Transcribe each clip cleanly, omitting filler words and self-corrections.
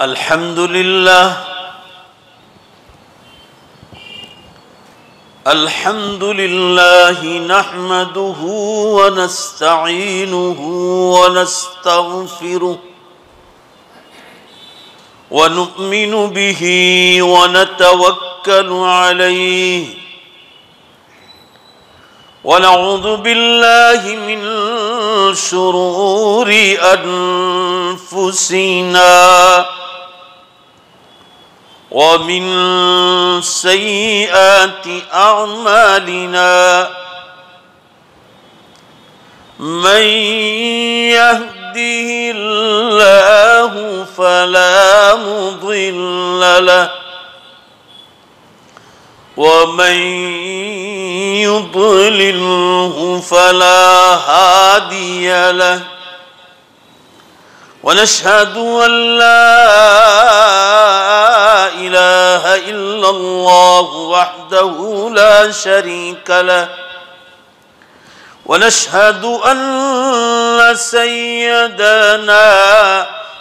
अल्हम्दुलिल्लाह नहमदुहु व नस्तईनुहु व नस्तगफिरुह व नु'मिनु बिही व नतवक्कलु अलैहि व नऊज़ु बिल्लाहि मिन शुरूरि अनफुसिना व मिन सय्यिआति अअमालिना मन यहदिहिल्लाहु फला मुदिल्ल लहु व मन युद्लिल्हु फला हादिय लहु व नशहदु अन ला इलाहा इल्लल्लाहु वहदहु ला शरीक लहु व नशहदु अन्न सय्यदना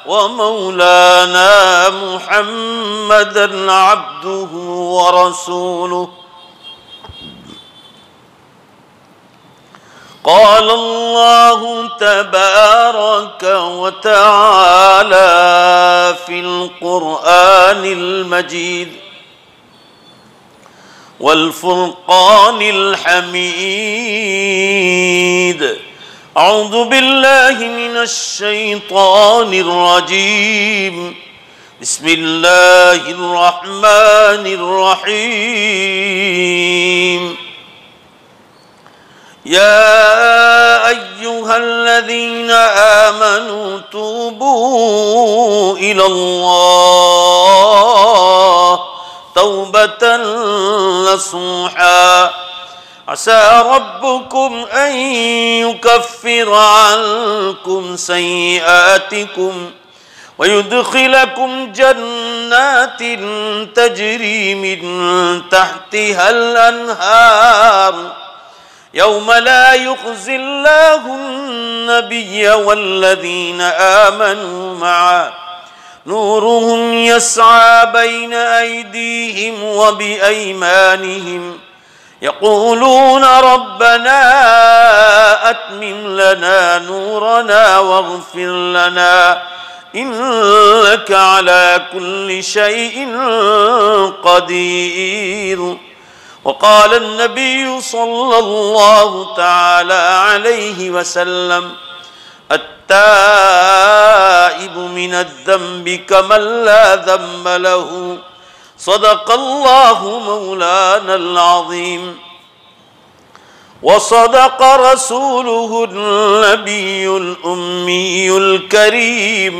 व मौलाना मुहम्मदन अब्दुहु व रसूलुहु क़ाल अल्लाहु तबारक व तआला फ़िल क़ुरआनिल मजीद वल फ़ुरक़ानिल हमीद अऊज़ु बिल्लाहि मिनश शैतानिर रजीम बिस्मिल्लाहिर रहमानिर रहीम या अय्युहल्लज़ीना आमनू तूबू इलल्लाह तौबतन नसूहा असा रब्बुकुम अन युकफ्फिर अन्कुम सय्यिआतिकुम व युदखिलकुम जन्नातिन तजरी मिन तहतिहल अन्हार यौम ला युख़ज़िल्लाहु नबिय्य वल्लज़ीना आमनू मअहु नूरुहुम यस्आ बैन अयदीहिम व बिअयमानिहिम यक़ूलून रब्बना अत्मिम लना नूरना वग़फ़िर लना इन्नका अला कुल्लि शैइन क़दीर वक़ाल अन्नबिय्यु सल्लल्लाहु तआला अलैहि वसल्लम अत्ताइबु मिनज़्ज़ंबि कमन ला ज़ंब लहु सदक़ल्लाहु मौलानल अज़ीम व सदक़ रसूलुहुन नबियुल उम्मियुल करीम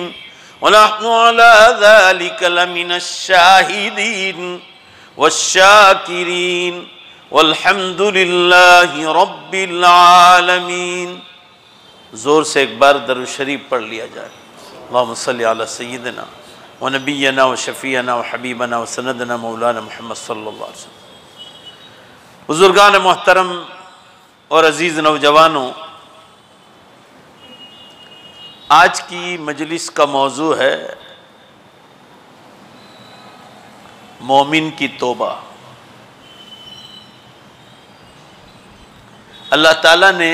व नहनु अला ज़ालिका लमिनश शाहिदीन वश्शाकिरीन वल्हम्दुलिल्लाहि रब्बिल आलमीन। ज़ोर से एक बार दरूद शरीफ पढ़ लिया जाए। अल्लाहुम्मा सल्लि अला सय्यिदिना व नबिय्यना व शफ़ीअना व हबीबना व सनदना मौलाना मुहम्मद सल्लल्लाहु अलैहि वसल्लम। बुज़ुर्गान मोहतरम और अज़ीज़ नौजवानों, आज की मजलिस का मौजू है मोमिन की तौबा। अल्लाह ताला ने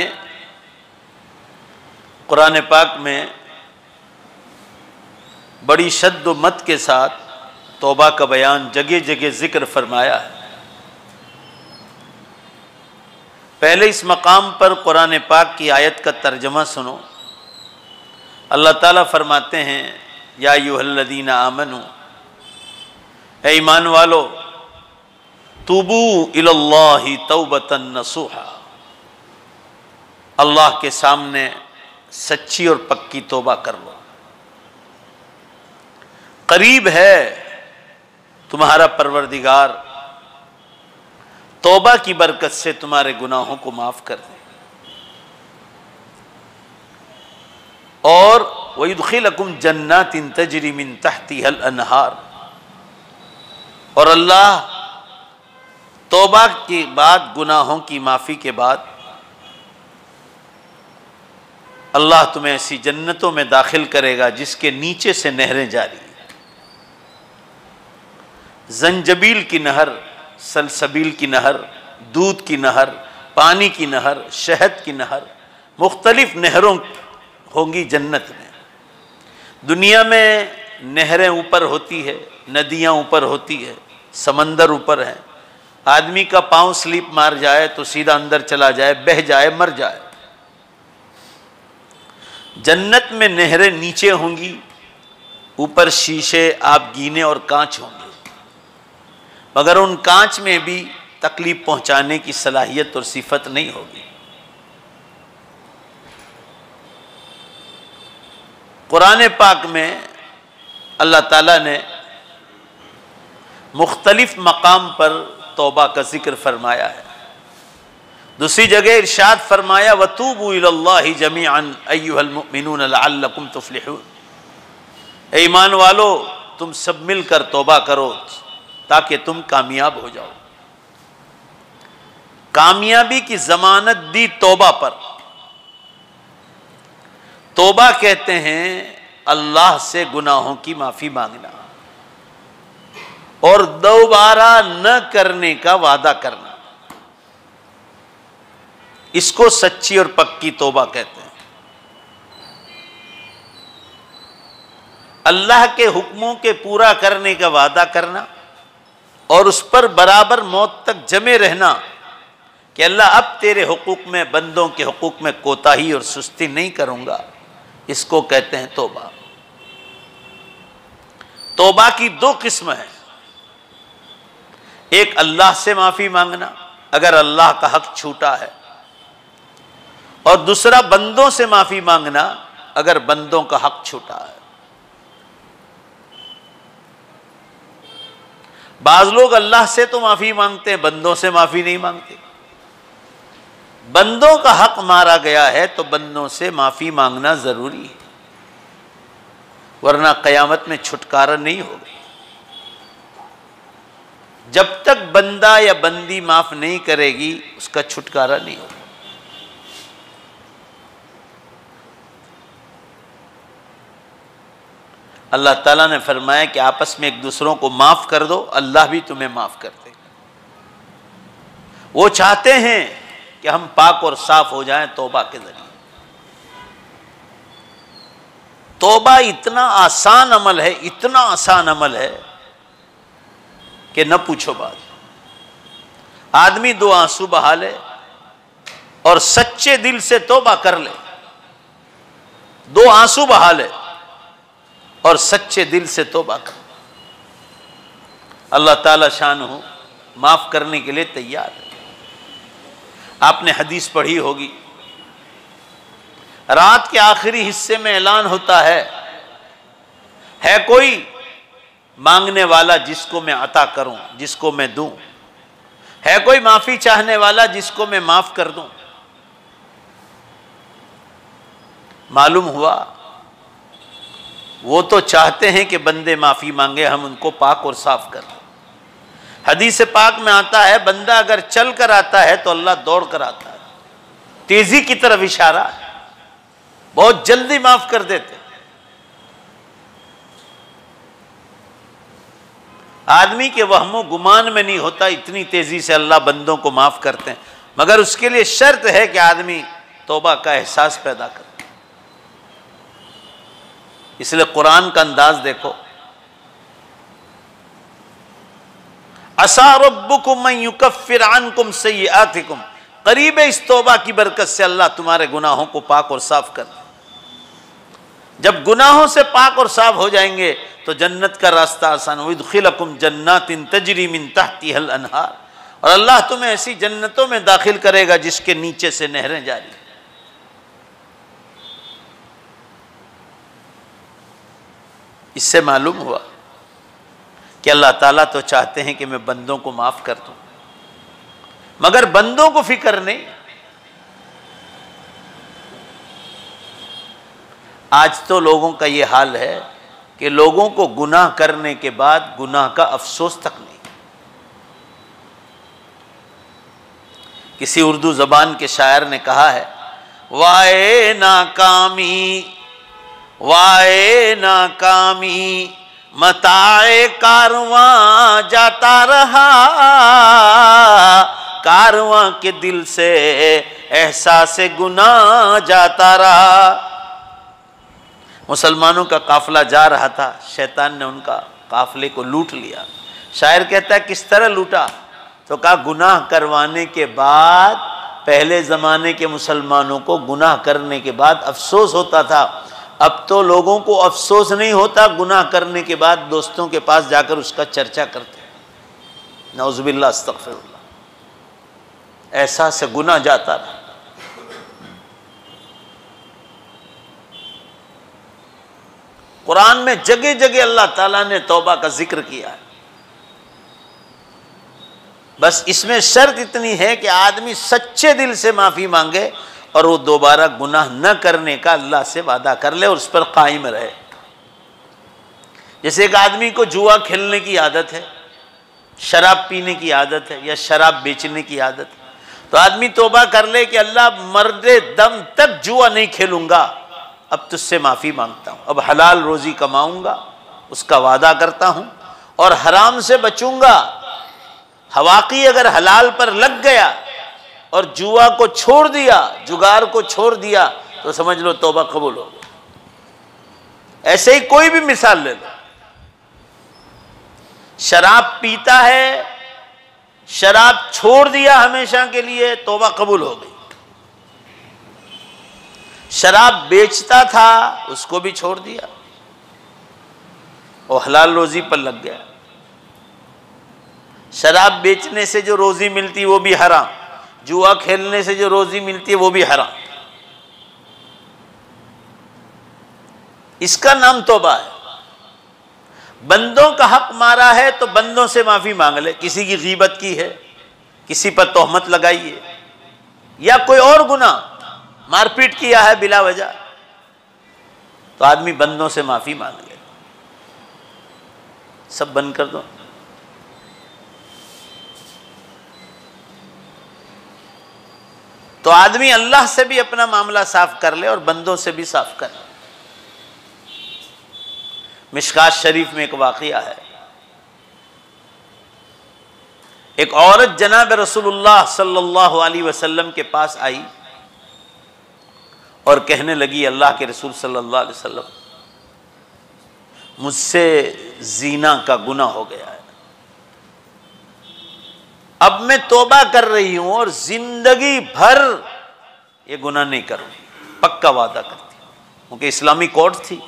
कुरान पाक में बड़ी शद्द मत के साथ तौबा का बयान जगह जगह जिक्र फरमाया है। पहले इस मकाम पर कुरान पाक की आयत का तर्जमा सुनो। अल्लाह ताला फरमाते हैं या अय्युहल्लज़ीना आमनू, ऐ ईमान वालो, तूबू इलल्लाहि तौबतन नसूहा, अल्लाह के सामने सच्ची और पक्की तौबा कर लो। करीब है तुम्हारा परवरदिगार तौबा की बरकत से तुम्हारे गुनाहों को माफ कर दे और वयुदखिलकुम जन्नातिन तजरी मिन तहतिहल अन्हार, और अल्लाह तौबा के बाद, गुनाहों की माफ़ी के बाद अल्लाह तुम्हें ऐसी जन्नतों में दाखिल करेगा जिसके नीचे से नहरें जारी हैं। जंजबील की नहर, सलसबील की नहर, दूध की नहर, पानी की नहर, शहद की नहर, मुख्तलिफ नहरों होंगी जन्नत में। दुनिया में नहरें ऊपर होती है, नदियाँ ऊपर होती है, समंदर ऊपर है। आदमी का पाँव स्लिप मार जाए तो सीधा अंदर चला जाए, बह जाए, मर जाए। जन्नत में नहरें नीचे होंगी, ऊपर शीशे, आप गीने और कांच होंगे, मगर उन कांच में भी तकलीफ पहुंचाने की सलाहियत और सिफत नहीं होगी। कुरान पाक में अल्लाह ताला ने मुख्तलिफ मकाम पर तौबा का जिक्र फरमाया है। दूसरी जगह इरशाद फरमाया वतूबू इलल्लाहि जमीअन अय्युहल मुमिनून लअल्लकुम तुफ्लिहून, ए ईमान वालो तुम सब मिलकर तौबा करो ताकि तुम कामयाब हो जाओ। कामयाबी की जमानत दी तौबा पर। तौबा कहते हैं अल्लाह से गुनाहों की माफी मांगना और दोबारा न करने का वादा करना, इसको सच्ची और पक्की तौबा कहते हैं। अल्लाह के हुक्मों के पूरा करने का वादा करना और उस पर बराबर मौत तक जमे रहना कि अल्लाह अब तेरे हुकूक में, बंदों के हुकूक में कोताही और सुस्ती नहीं करूंगा, इसको कहते हैं तौबा। तौबा की दो किस्म है, एक अल्लाह से माफी मांगना अगर अल्लाह का हक छूटा है, और दूसरा बंदों से माफी मांगना अगर बंदों का हक छूटा है। बाज लोग अल्लाह से तो माफी मांगते हैं, बंदों से माफी नहीं मांगते। बंदों का हक मारा गया है तो बंदों से माफी मांगना जरूरी है, वरना कयामत में छुटकारा नहीं होगा। जब तक बंदा या बंदी माफ नहीं करेगी उसका छुटकारा नहीं होगा। अल्लाह ताला ने फरमाया कि आपस में एक दूसरों को माफ कर दो, अल्लाह भी तुम्हें माफ कर देगा। वो चाहते हैं कि हम पाक और साफ हो जाएं तौबा के जरिए। तौबा इतना आसान अमल है, इतना आसान अमल है कि न पूछो बात। आदमी दो आंसू बहा ले और सच्चे दिल से तौबा कर ले, दो आंसू बहा ले और सच्चे दिल से तौबा कर, अल्लाह ताला शान माफ करने के लिए तैयार है। आपने हदीस पढ़ी होगी, रात के आखिरी हिस्से में ऐलान होता है कोई मांगने वाला जिसको मैं अता करूं, जिसको मैं दूं, है कोई माफी चाहने वाला जिसको मैं माफ कर दूं। मालूम हुआ वो तो चाहते हैं कि बंदे माफी मांगे, हम उनको पाक और साफ कर दें। हदीस पाक में आता है बंदा अगर चल कर आता है तो अल्लाह दौड़ कर आता है, तेजी की तरफ इशारा है, बहुत जल्दी माफ कर देते। आदमी के वहमो गुमान में नहीं होता इतनी तेजी से अल्लाह बंदों को माफ करते हैं, मगर उसके लिए शर्त है कि आदमी तौबा का एहसास पैदा करे। इसलिए कुरान का अंदाज देखो, असा रब्बुकुम अन युकफ्फिर अन्कुम सय्यिआतिकुम, करीब है इस तौबा की बरकत से अल्लाह तुम्हारे गुनाहों को पाक और साफ कर दे। जब गुनाहों से पाक और साफ हो जाएंगे तो जन्नत का रास्ता आसान। युदखिलकुम जन्नातिन तजरी मिन तहतिहल अनहार, और अल्लाह तुम्हें ऐसी जन्नतों में दाखिल करेगा जिसके नीचे से नहरें जारी। इससे मालूम हुआ कि अल्लाह ताला तो चाहते हैं कि मैं बंदों को माफ कर दूं, मगर बंदों को फिक्र नहीं। आज तो लोगों का ये हाल है कि लोगों को गुनाह करने के बाद गुनाह का अफसोस तक नहीं। किसी उर्दू जबान के शायर ने कहा है, वाए नाकामी वाए नाकामी मताए कारवां जाता रहा, कारवां के दिल से एहसास गुनाह जाता रहा। मुसलमानों का काफिला जा रहा था, शैतान ने उनका काफिले को लूट लिया। शायर कहता है किस तरह लूटा, तो कहा गुनाह करवाने के बाद, पहले ज़माने के मुसलमानों को गुनाह करने के बाद अफसोस होता था, अब तो लोगों को अफसोस नहीं होता, गुनाह करने के बाद दोस्तों के पास जाकर उसका चर्चा करते हैं। नौज़ुबिल्लाह अस्तग़फिरुल्लाह। ऐसा से गुनाह जाता रहा। कुरान में जगह जगह अल्लाह ताला ने तौबा का जिक्र किया है। बस इसमें शर्त इतनी है कि आदमी सच्चे दिल से माफ़ी मांगे और वो दोबारा गुनाह न करने का अल्लाह से वादा कर ले और उस पर कायम रहे। जैसे एक आदमी को जुआ खेलने की आदत है, शराब पीने की आदत है या शराब बेचने की आदत है, तो आदमी तौबा कर ले कि अल्लाह मरदे दम तक जुआ नहीं खेलूंगा, अब तुझसे माफ़ी मांगता हूँ, अब हलाल रोज़ी कमाऊंगा, उसका वादा करता हूँ, और हराम से बचूंगा। हवाकी अगर हलाल पर लग गया और जुआ को छोड़ दिया, जुगार को छोड़ दिया, तो समझ लो तौबा कबूल हो गई। ऐसे ही कोई भी मिसाल ले लो, शराब पीता है, शराब छोड़ दिया हमेशा के लिए, तौबा कबूल हो गई। शराब बेचता था, उसको भी छोड़ दिया और हलाल रोजी पर लग गया। शराब बेचने से जो रोजी मिलती है वो भी हराम, जुआ खेलने से जो रोजी मिलती है वो भी हराम। इसका नाम तौबा है। बंदों का हक मारा है तो बंदों से माफी मांग ले। किसी की गीबत की है, किसी पर तोहमत लगाई है, या कोई और गुनाह, मारपीट किया है बिला वजह, तो आदमी बंदों से माफी मांग ले। सब बंद कर दो। तो आदमी अल्लाह से भी अपना मामला साफ कर ले और बंदों से भी साफ कर ले। मिशकात शरीफ में एक वाक़िया है। एक औरत जनाब रसूलुल्लाह सल्लल्लाहु अलैहि वसल्लम के पास आई और कहने लगी, अल्लाह के रसूल सल्लल्लाहु अलैहि वसल्लम, मुझसे जीना का गुनाह हो गया है, अब मैं तौबा कर रही हूं और जिंदगी भर ये गुनाह नहीं करूंगी, पक्का वादा करती हूं। क्योंकि इस्लामी कोर्ट थी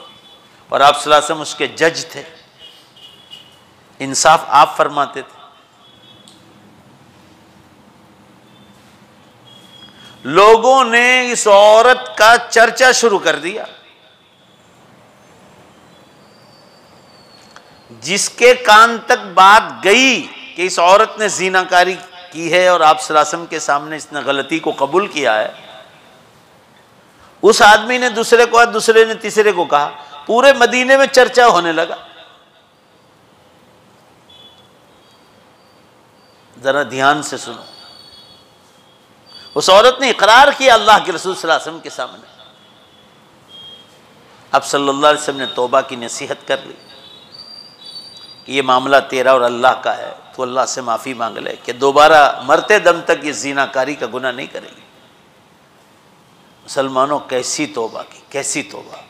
और आप सल्लल्लाहु अलैहि वसल्लम उसके जज थे, इंसाफ आप फरमाते थे। लोगों ने इस औरत का चर्चा शुरू कर दिया। जिसके कान तक बात गई कि इस औरत ने ज़िनाकारी की है और आप सल्लल्लाहु अलैहि वसल्लम के सामने इसने गलती को कबूल किया है, उस आदमी ने दूसरे को, दूसरे ने तीसरे को कहा, पूरे मदीने में चर्चा होने लगा। जरा ध्यान से सुनो। उस औरत ने इकरार किया अल्लाह के रसूल सल्लल्लाहु अलैहि वसल्लम के सामने। अब सल्लल्लाहु अलैहि वसल्लम ने तौबा की नसीहत कर ली कि ये मामला तेरा और अल्लाह का है, तो अल्लाह से माफ़ी मांग ले कि दोबारा मरते दम तक ये ज़िनाकारी का गुनाह नहीं करेगी। मुसलमानों, कैसी तौबा की, कैसी तौबा।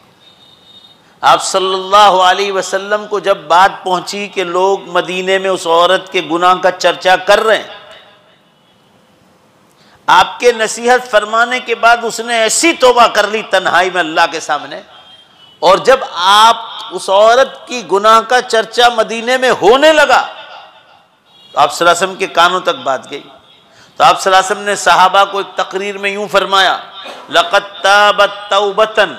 आप सल्लल्लाहु अलैहि वसल्लम को जब बात पहुंची कि लोग मदीने में उस औरत के गुनाह का चर्चा कर रहे हैं, आपके नसीहत फरमाने के बाद उसने ऐसी तौबा कर ली तन्हाई में अल्लाह के सामने। और जब आप उस औरत की गुनाह का चर्चा मदीने में होने लगा तो आप सल्लल्लाहु अलैहि वसल्लम के कानों तक बात गई। तो आप सल्लल्लाहु अलैहि वसल्लम ने सहाबा को एक तकरीर में यूं फरमाया, लक़द ताबत तौबतन,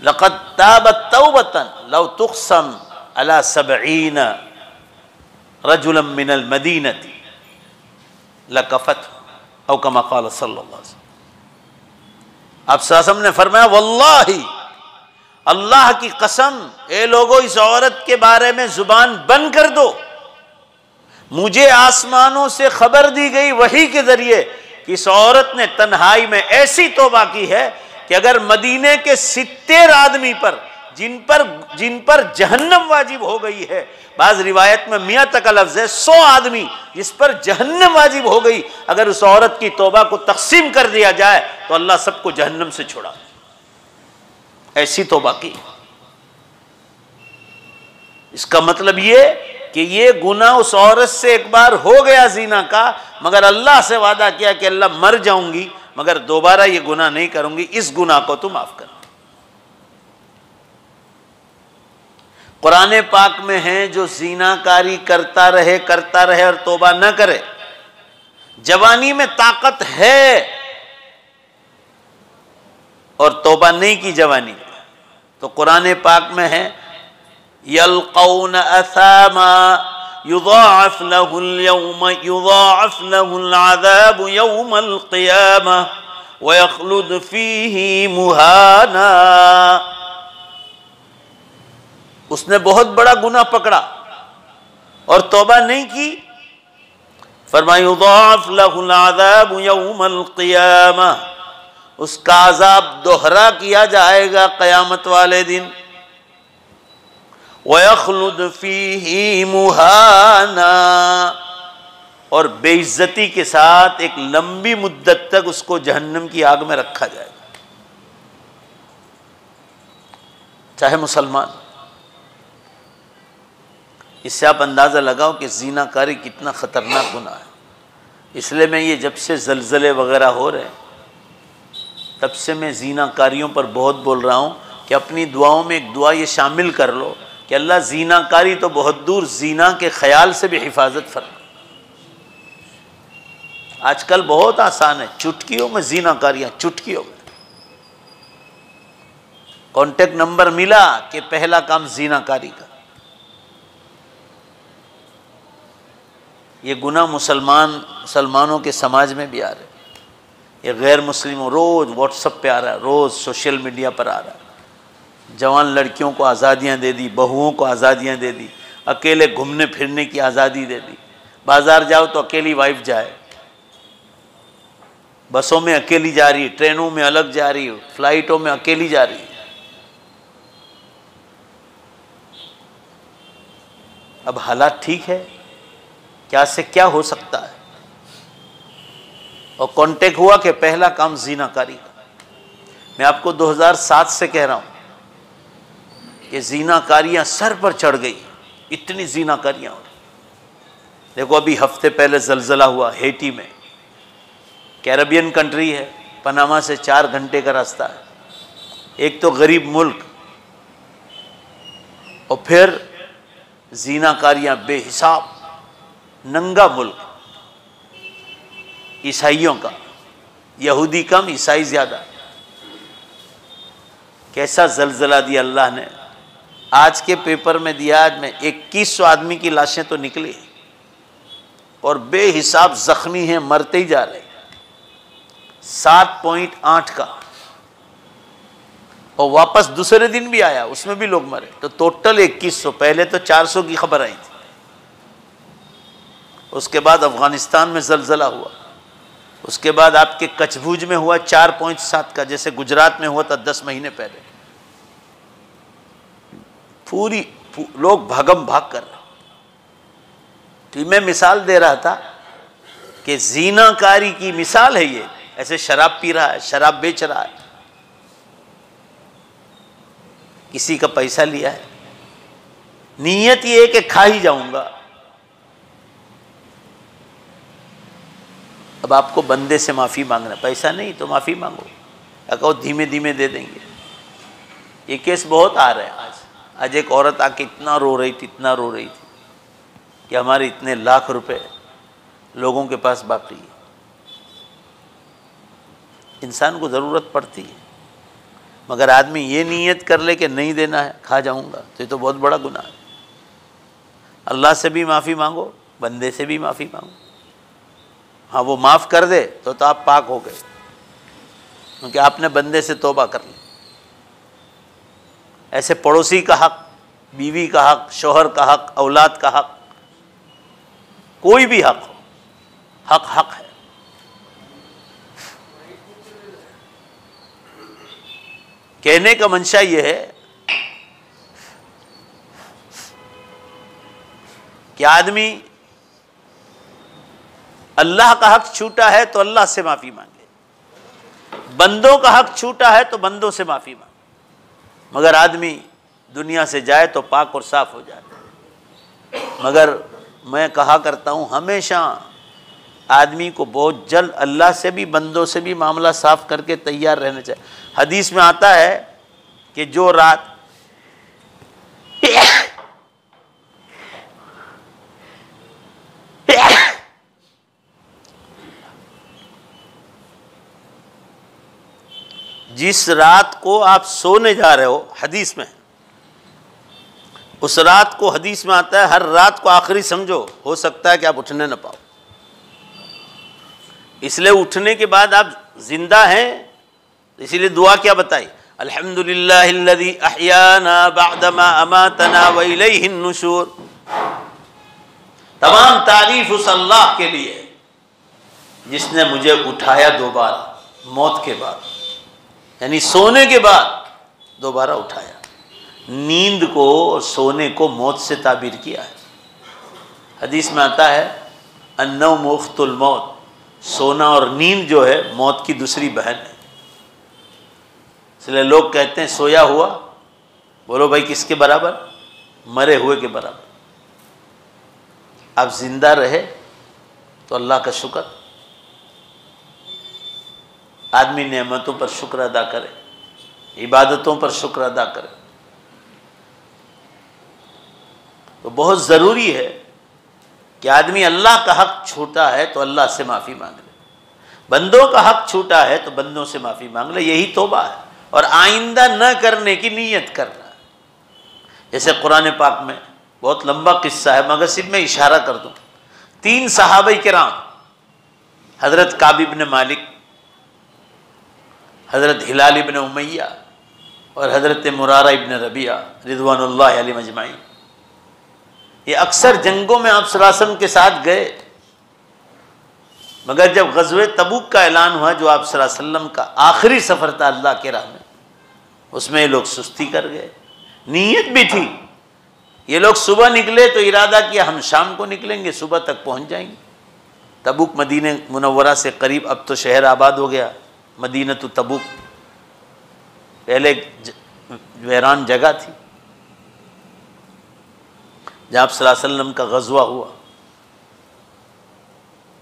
लक़द ताबत तौबतन लौ तुक़सम अला सबईन रजुलन मिनल मदीनती लकफ़त औ कमा क़ाल सल्लल्लाहु अलैहि वसल्लम। आप सल्लल्लाहु अलैहि वसल्लम ने फरमाया, वल्लाही, अल्लाह की कसम, ए लोगों, इस औरत के बारे में जुबान बंद कर दो। मुझे आसमानों से खबर दी गई वही के जरिए कि इस औरत ने तन्हाई में ऐसी तौबा की है कि अगर मदीने के 70 आदमी पर जिन पर जहन्नम वाजिब हो गई है, बाज रिवायत में 100 तक का लफ्ज है, 100 आदमी जिस पर जहन्नम वाजिब हो गई, अगर उस औरत की तौबा को तकसीम कर दिया जाए तो अल्लाह सबको जहन्नम से छोड़ा। ऐसी तौबा की। इसका मतलब ये कि ये गुनाह उस औरत से एक बार हो गया ज़िना का, मगर अल्लाह से वादा किया कि अल्लाह मर जाऊंगी मगर दोबारा ये गुनाह नहीं करूंगी, इस गुनाह को तू माफ कर। कुरान पाक में है जो ज़िनाकारी करता रहे और तौबा न करे, जवानी में ताकत है और तौबा नहीं की जवानी में, तो कुरान पाक में है यल्क़ौन असामा युज़ाअफ़ लहुल अज़ाब यौमल क़ियामह व यख़्लुद फ़ीही मुहाना। उसने बहुत बड़ा गुनाह पकड़ा और तौबा नहीं की, फरमाया युज़ाअफ़ लहुल अज़ाब यौमल क़ियामह, उसका अज़ाब दोहरा किया जाएगा क़यामत वाले दिन। वयख़्लुद फ़ीही मुहाना, और बेइज्जती के साथ एक लंबी मुद्दत तक उसको जहन्नम की आग में रखा जाएगा। चाहे मुसलमान। इससे आप अंदाज़ा लगाओ कि ज़िनाकारी कितना ख़तरनाक गुनाह है। इसलिए मैं ये जब से ज़लज़ले वग़ैरह हो रहे हैं तब से मैं ज़िनाकारियों पर बहुत बोल रहा हूँ कि अपनी दुआओं में एक दुआ ये शामिल कर लो कि अल्लाह ज़िनाकारी तो बहुत दूर, ज़िना के ख़याल से भी हिफाजत फरमा। आजकल बहुत आसान है, चुटकियों में ज़िनाकारियाँ, चुटकियों में। कॉन्टेक्ट नंबर मिला कि पहला काम ज़िनाकारी का। ये गुनाह मुसलमानों के समाज में भी आ रहे, ये गैर मुस्लिमों रोज़ व्हाट्सएप पे आ रहा है, रोज़ सोशल मीडिया पर आ रहा है। जवान लड़कियों को आज़ादियाँ दे दी, बहुओं को आज़ादियाँ दे दी, अकेले घूमने फिरने की आज़ादी दे दी। बाज़ार जाओ तो अकेली वाइफ जाए, बसों में अकेली जा रही, ट्रेनों में अलग जा रही, फ्लाइटों में अकेली जा रही। अब हालात ठीक है, क्या से क्या हो सकता है। और कांटेक्ट हुआ कि पहला काम ज़िनाकारी का। मैं आपको 2007 से कह रहा हूँ कि ज़िनाकारियाँ सर पर चढ़ गई, इतनी ज़िनाकारियाँ हो रही। देखो अभी हफ्ते पहले ज़लज़ला हुआ हैटी में, कैरेबियन कंट्री है, पनामा से 4 घंटे का रास्ता है, एक तो गरीब मुल्क, और फिर ज़िनाकारियाँ बेहिसाब, नंगा मुल्क, ईसाइयों का, यहूदी कम ईसाई ज़्यादा। कैसा ज़लज़ला दिया अल्लाह ने। आज के पेपर में दिया, आज में 2100 आदमी की लाशें तो निकली और बेहिसाब ज़ख्मी हैं, मरते ही जा रहे। 7.8 का, और वापस दूसरे दिन भी आया, उसमें भी लोग मरे, तो टोटल 2100। पहले तो 400 की खबर आई थी। उसके बाद अफ़गानिस्तान में ज़लज़ला हुआ, उसके बाद आपके कचभुज में हुआ 4.7 का, जैसे गुजरात में हुआ था 10 महीने पहले। लोग भागम भाग कर रहे। तो मैं मिसाल दे रहा था कि ज़िनाकारी की मिसाल है ये। ऐसे शराब पी रहा है, शराब बेच रहा है, किसी का पैसा लिया है, नीयत ये है कि खा ही जाऊंगा। अब आपको बंदे से माफ़ी मांगना, पैसा नहीं तो माफ़ी मांगो, या कहो धीमे धीमे दे देंगे। ये केस बहुत आ रहे हैं। आज एक औरत आके इतना रो रही थी कि हमारे इतने लाख रुपए लोगों के पास बाकी है। इंसान को ज़रूरत पड़ती है, मगर आदमी ये नीयत कर ले कि नहीं देना है, खा जाऊंगा, तो ये तो बहुत बड़ा गुनाह है। अल्लाह से भी माफ़ी मांगो, बंदे से भी माफ़ी मांगो। हाँ, वो माफ़ कर दे तो आप पाक हो गए, क्योंकि आपने बंदे से तौबा कर ली। ऐसे पड़ोसी का हक, बीवी का हक, शोहर का हक, औलाद का हक, कोई भी हक हो, हक हक है। कहने का मंशा ये है कि आदमी अल्लाह का हक छूटा है तो अल्लाह से माफी मांगे, बंदों का हक छूटा है तो बंदों से माफी मांगे। मगर आदमी दुनिया से जाए तो पाक और साफ हो जाए। मगर मैं कहा करता हूँ हमेशा आदमी को बहुत जल्द अल्लाह से भी बंदों से भी मामला साफ करके तैयार रहना चाहिए। हदीस में आता है कि जो रात जिस रात को आप सोने जा रहे हो, हदीस में, उस रात को हदीस में आता है हर रात को आखिरी समझो, हो सकता है कि आप उठने न पाओ। इसलिए उठने के बाद आप जिंदा हैं, इसीलिए दुआ क्या बताई, अल्हम्दुलिल्लाहिल्लज़ी अहयाना बअदमा अमातना व इलैहिन नुशूर। तमाम तारीफ उस अल्लाह के लिए जिसने मुझे उठाया दोबारा मौत के बाद, यानी सोने के बाद दोबारा उठाया। नींद को और सोने को मौत से ताबीर किया है। हदीस में आता है अन्नौम उख्तुल मौत, सोना और नींद जो है मौत की दूसरी बहन है। इसलिए लोग कहते हैं सोया हुआ, बोलो भाई किसके बराबर, मरे हुए के बराबर। आप जिंदा रहे तो अल्लाह का शुक्र, आदमी नेमतों पर शुक्र अदा करे, इबादतों पर शुक्र अदा करे। तो बहुत ज़रूरी है कि आदमी अल्लाह का हक छूटा है तो अल्लाह से माफ़ी मांग ले, बंदों का हक छूटा है तो बंदों से माफ़ी मांग ले। यही तौबा है और आइंदा न करने की नीयत करना। जैसे कुरान पाक में बहुत लंबा किस्सा है, मगर सिर्फ मैं इशारा कर दूं। 3 सहाबा किराम, हज़रत काब इब्न मालिक, हज़रत हिलाल इब्न उमैया और हज़रत मुरारा इब्न रबिया रिज़वानुल्लाह अलैहिम अजमाइन, ये अक्सर जंगों में आप सल्लल्लाहु अलैहि वसल्लम के साथ गए। मगर जब ग़ज़वे तबूक का ऐलान हुआ, जो आप सल्लल्लाहु अलैहि वसल्लम का आखिरी सफ़र था अल्लाह के राह में, उसमें ये लोग सुस्ती कर गए। नीयत भी थी, ये लोग सुबह निकले तो इरादा किया हम शाम को निकलेंगे, सुबह तक पहुंच जाएंगे। तबूक मदीने मुनव्वरा से करीब, अब तो शहर आबाद हो गया। मदीना तो तबूक पहले वीरान जगह थी जहाँ आप सल्लल्लाहु अलैहि वसल्लम का ग़ज़वा हुआ।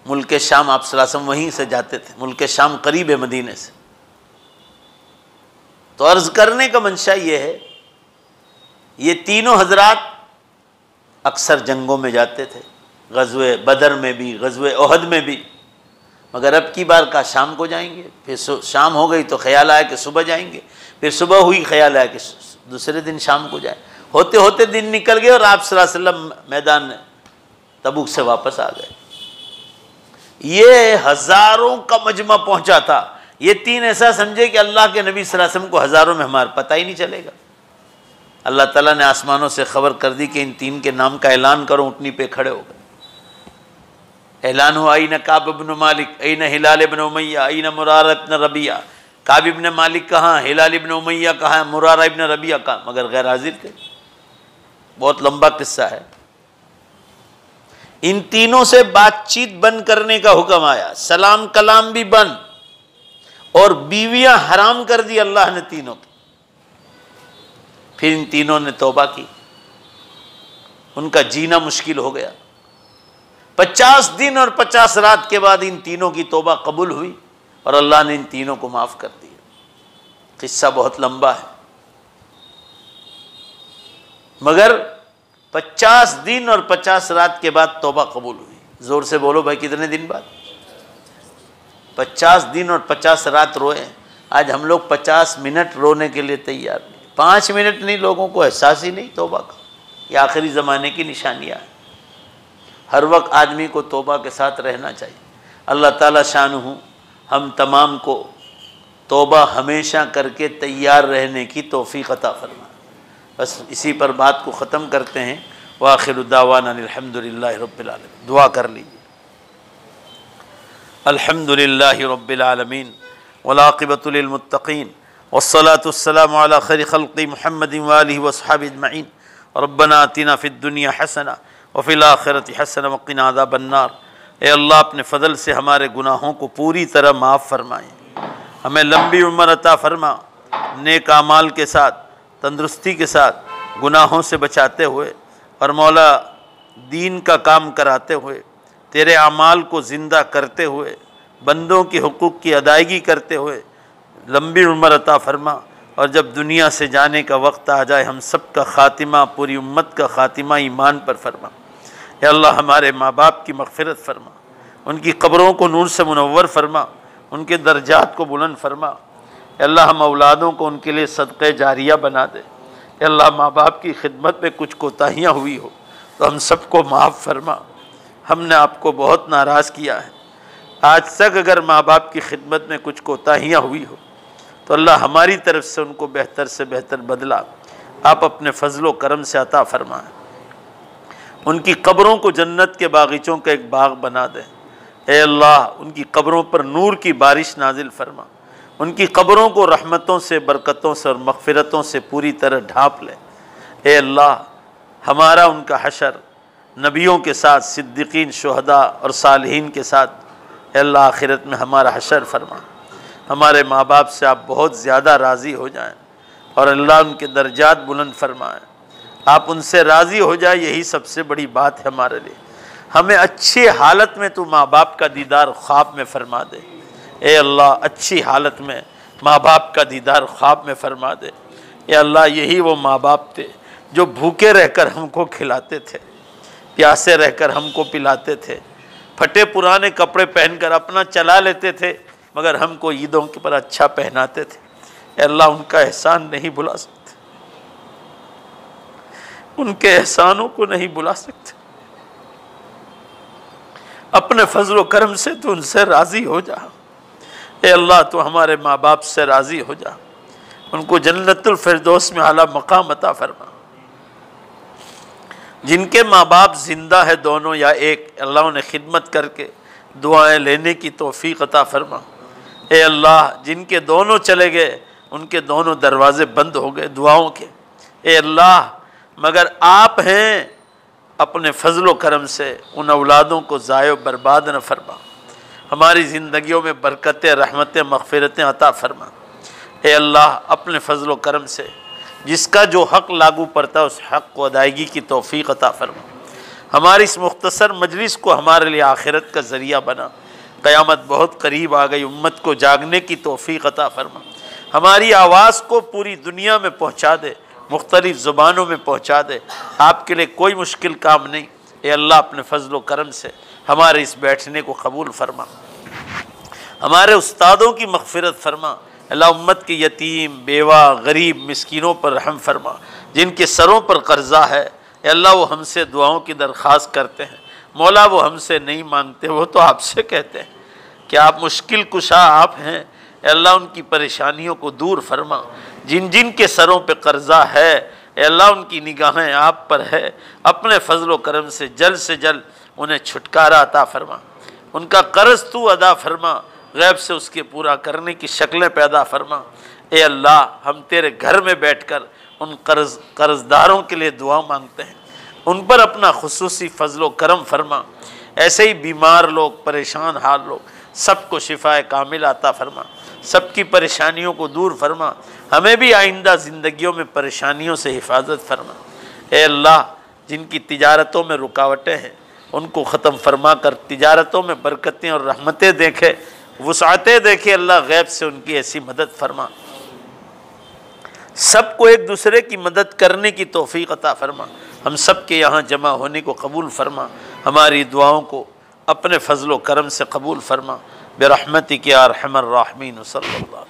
मुल्क शाम आप सल्लल्लाहु अलैहि वसल्लम वहीं से जाते थे, मुल्क शाम करीब है मदीने से। तो अर्ज़ करने का मंशा ये है, ये तीनों हजरात अक्सर जंगों में जाते थे, ग़ज़वे बदर में भी, ग़ज़वे ओहद में भी। मगर अब की बार का शाम को जाएंगे, फिर शाम हो गई तो ख्याल आया कि सुबह जाएंगे, फिर सुबह हुई ख्याल आया कि दूसरे दिन शाम को जाए। होते होते दिन निकल गए और आप सल्लल्लाहु अलैहि वसल्लम मैदान तबूक से वापस आ गए। ये हज़ारों का मजमा पहुंचा था। ये 3 ऐसा समझे कि अल्लाह के नबी सल्लल्लाहु अलैहि वसल्लम को हज़ारों में हमारा पता ही नहीं चलेगा। अल्लाह ताला ने आसमानों से खबर कर दी कि इन 3 के नाम का ऐलान करो। ऊँटनी पे खड़े हो गए, ऐलान हुआ, अईन काब इब्न मालिक, अईन हिलाल इब्न उमैया, अईन मुरारा इब्न रबिया। काब इब्न मालिक कहाँ, हिलाल इब्न उमैया कहाँ, मुरारा इब्न रबिया कहाँ, मगर गैर हाजिर थे। बहुत लंबा किस्सा है। इन तीनों से बातचीत बंद करने का हुक्म आया, सलाम कलाम भी बंद, और बीवियां हराम कर दी अल्लाह ने तीनों की। फिर इन तीनों ने तौबा की, उनका जीना मुश्किल हो गया। 50 दिन और 50 रात के बाद इन तीनों की तौबा कबूल हुई और अल्लाह ने इन तीनों को माफ़ कर दिया। किस्सा बहुत लंबा है, मगर 50 दिन और 50 रात के बाद तौबा कबूल हुई। ज़ोर से बोलो भाई, कितने दिन बाद? 50 दिन और 50 रात रोए। आज हम लोग 50 मिनट रोने के लिए तैयार नहीं, 5 मिनट नहीं, लोगों को एहसास ही नहीं तौबा का। ये आखिरी ज़माने की निशानियाँ हैं। हर वक्त आदमी को तौबा के साथ रहना चाहिए। अल्लाह ताला शानुहु हम तमाम को तौबा हमेशा करके तैयार रहने की तौफीक अता फरमाए। बस इसी पर बात को ख़त्म करते हैं। व आखिरु दावाना अल्हम्दुलिल्लाहि रब्बिल आलमीन। दुआ कर लीजिए। अल्हम्दुलिल्लाहि रब्बिल आलमीन वल आक़िबतु लिल मुत्तक़ीन वस्सलातु वस्सलामु अला खैरि खल्क़ि मुहम्मदिन व आलिहि व अस्हाबिहि अजमईन। रब्बना आतिना फिद दुनिया हसना व फिल आखिरति हसना व क़िना अज़ाबन नार। ए अल्लाह अपने फ़ज़ल से हमारे गुनाहों को पूरी तरह माफ़ फरमाएँ, हमें लंबी उम्र अता फरमा, नेक आमाल के साथ तंदुरुस्ती के साथ गुनाहों से बचाते हुए और मौला दीन का काम कराते हुए, तेरे आमाल को ज़िंदा करते हुए, बंदों के हुकूक़ की अदायगी करते हुए लंबी उम्र अता फरमा। और जब दुनिया से जाने का वक्त आ जाए हम सब का ख़ातिमा, पूरी उम्मत का ख़ातिमा ईमान पर फरमा। या अल्लाह हमारे माँ बाप की मग़फ़िरत फरमा, उनकी क़ब्रों को नूर से मुनव्वर फरमा, उनके दर्जात को बुलंद फरमा। या अल्लाह हम औलादों को उनके लिए सदक़े जारिया बना दे। या अल्लाह माँ बाप की खिदमत में कुछ कोताहियाँ हुई हो तो हम सबको माफ़ फरमा। हमने आपको बहुत नाराज़ किया है, आज तक अगर माँ बाप की खिदमत में कुछ कोताहियाँ हुई हो तो अल्लाह हमारी तरफ से उनको बेहतर से बेहतर बदला आप अपने फ़ज़ल व करम से अता फरमाएँ। उनकी क़ब्रों को जन्नत के बागीचों का एक बाग बना दें। ए अल्लाह उनकी क़ब्रों पर नूर की बारिश नाजिल फरमा, उनकी क़ब्रों को रहमतों से, बरकतों से और मग़फ़िरतों से पूरी तरह ढाँप ले। ए अल्लाह हमारा उनका हशर नबियों के साथ, सिद्दीक़ीन, शुहदा और सालिहीन के साथ ए अल्लाह आखिरत में हमारा हशर फरमा। हमारे माँ बाप से आप बहुत ज़्यादा राज़ी हो जाएं और अल्लाह उनके दर्जात बुलंद फरमाएँ। आप उनसे राज़ी हो जाए, यही सबसे बड़ी बात है हमारे लिए। हमें अच्छी हालत में तू माँ बाप का दीदार ख्वाब में फरमा दे। ए अल्लाह अच्छी हालत में माँ बाप का दीदार ख्वाब में फरमा दे। ए अल्लाह यही वो माँ बाप थे जो भूखे रहकर हमको खिलाते थे, प्यासे रहकर हमको पिलाते थे, फटे पुराने कपड़े पहनकर अपना चला लेते थे मगर हमको ईदों के पर अच्छा पहनाते थे। ए अल्लाह उनका एहसान नहीं भुला सकते, उनके एहसानों को नहीं भुला सकते। अपने फजल व करम से तो उनसे राज़ी हो जा। ए अल्लाह तो हमारे माँ बाप से राज़ी हो जा, उनको जन्नतुल फिरदौस में आला मकाम अता फरमा। जिनके माँ बाप जिंदा है दोनों या एक, अल्लाह उन्हें खिदमत करके दुआएं लेने की तौफीक अता फरमा। ए अल्लाह जिनके दोनों चले गए उनके दोनों दरवाजे बंद हो गए दुआओं के। ए अल्लाह मगर आप हैं, अपने फजल व करम से उन औलादों को ज़ायो बर्बाद न फरमा। हमारी ज़िंदगियों में बरकतें, रहमतें, मग़फ़िरतें अता फरमा। ए अल्लाह अपने फजल व करम से जिसका जो हक़ लागू पड़ता है उस हक़ को अदायगी की तौफ़ीक़ अता फरमा। हमारी इस मुख्तसर मजलिस को हमारे लिए आखिरत का ज़रिया बना। क़यामत बहुत करीब आ गई, उम्मत को जागने की तौफ़ीक़ अता फरमा। हमारी आवाज़ को पूरी दुनिया में पहुँचा दे, मुख्तलिफ़ ज़ुबानों में पहुँचा दे। आपके लिए कोई मुश्किल काम नहीं। ए अल्लाह अपने फजल व करम से हमारे इस बैठने को कबूल फरमा। हमारे उस्तादों की मग़फ़िरत फरमा। अल्लाह उम्मत के यतीम, बेवा, गरीब, मिस्कीनों पर रहम फरमा। जिनके सरों पर कर्ज़ा है अल्लाह वो हमसे दुआओं की दरख्वास्त करते हैं। मौला वो हमसे नहीं मांगते, वो तो आपसे कहते हैं कि आप मुश्किल कुशा आप हैं। अल्लाह उनकी परेशानियों को दूर फरमा। जिन जिन के सरों पे कर्ज़ा है अल्लाह उनकी निगाहें आप पर है। अपने फजल व करम से जल्द उन्हें छुटकारा अता फरमा। उनका कर्ज़ तू अदा फरमा, गैब से उसके पूरा करने की शक्लें पैदा फरमा। ए अल्लाह हम तेरे घर में बैठकर उन कर्ज़दारों के लिए दुआ मांगते हैं, उन पर अपना खुसूसी फजल व करम फरमा। ऐसे ही बीमार लोग, परेशान हाल लोग, सबको शिफाए कामिल अता फरमा, सबकी परेशानियों को दूर फरमा। हमें भी आइंदा ज़िंदगियों में परेशानियों से हिफाजत फरमा। ए अल्लाह जिनकी तिजारतों में रुकावटें हैं उनको ख़त्म फरमा कर तिजारतों में बरकतें और रहमतें देखे, वुसाअतें देखे। अल्लाह गैब से उनकी ऐसी मदद फरमा। सबको एक दूसरे की मदद करने की तौफ़ीक़ अता फरमा। हम सब के यहाँ जमा होने को कबूल फरमा। हमारी दुआओं को अपने फजल व करम से कबूल फरमा। बिरहमतिक या अरहमर राहिमीन। सल्लल्लाहु